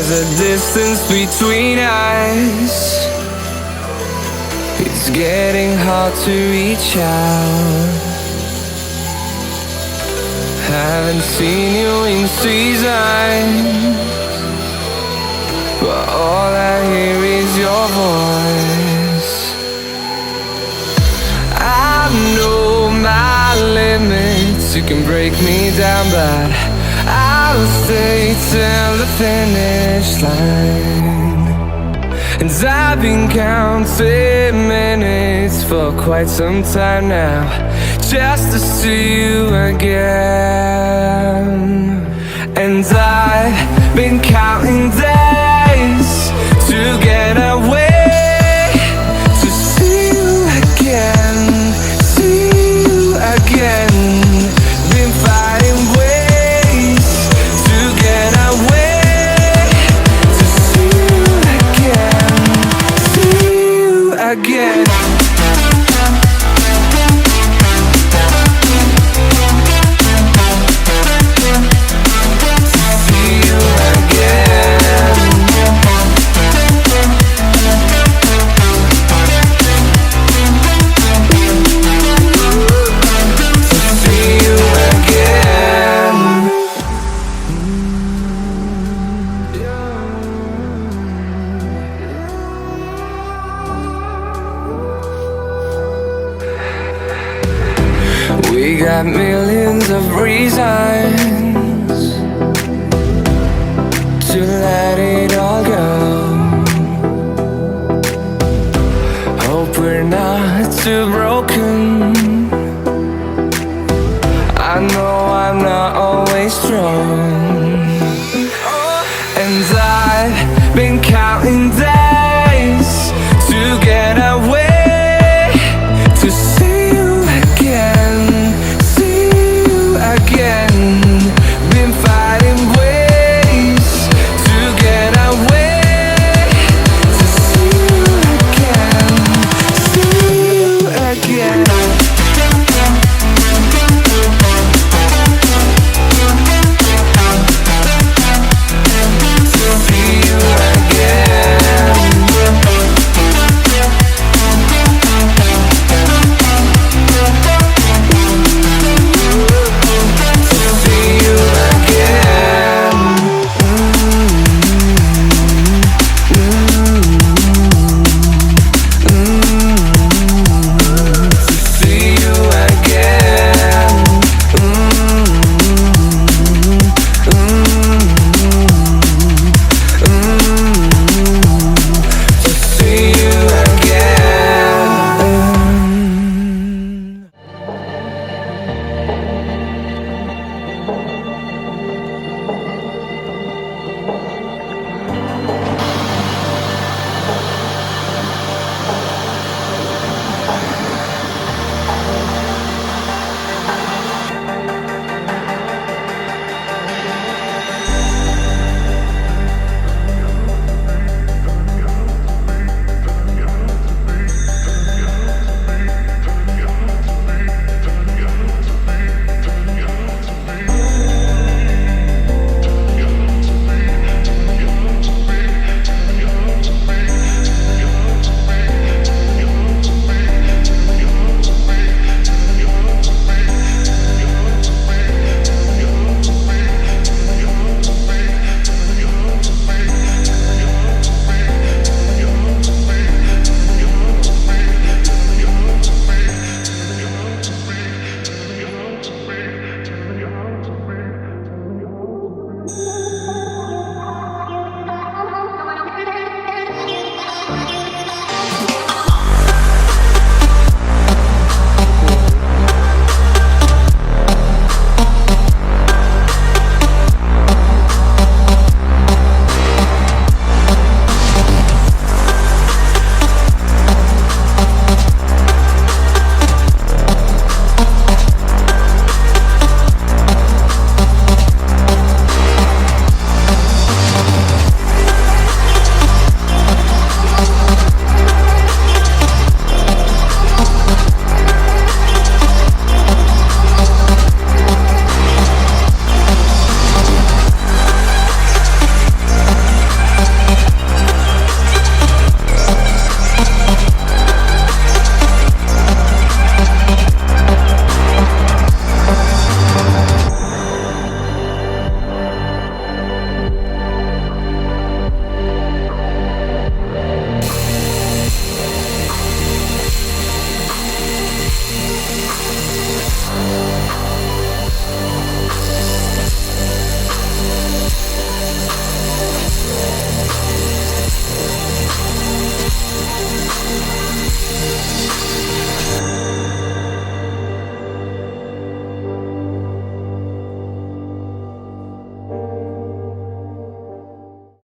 there's a distance between us. It's getting hard to reach out. Haven't seen you in seasons, but all I hear is your voice. I know my limits, you can break me down, but I'll stay till the finish line. And I've been counting minutes for quite some time now, just to see you again. And I've been counting days to get away, to see you again, see you again. Been finding ways to get away, to see you again, see you again. We got millions of reasons to let it all go. Hope we're not too broken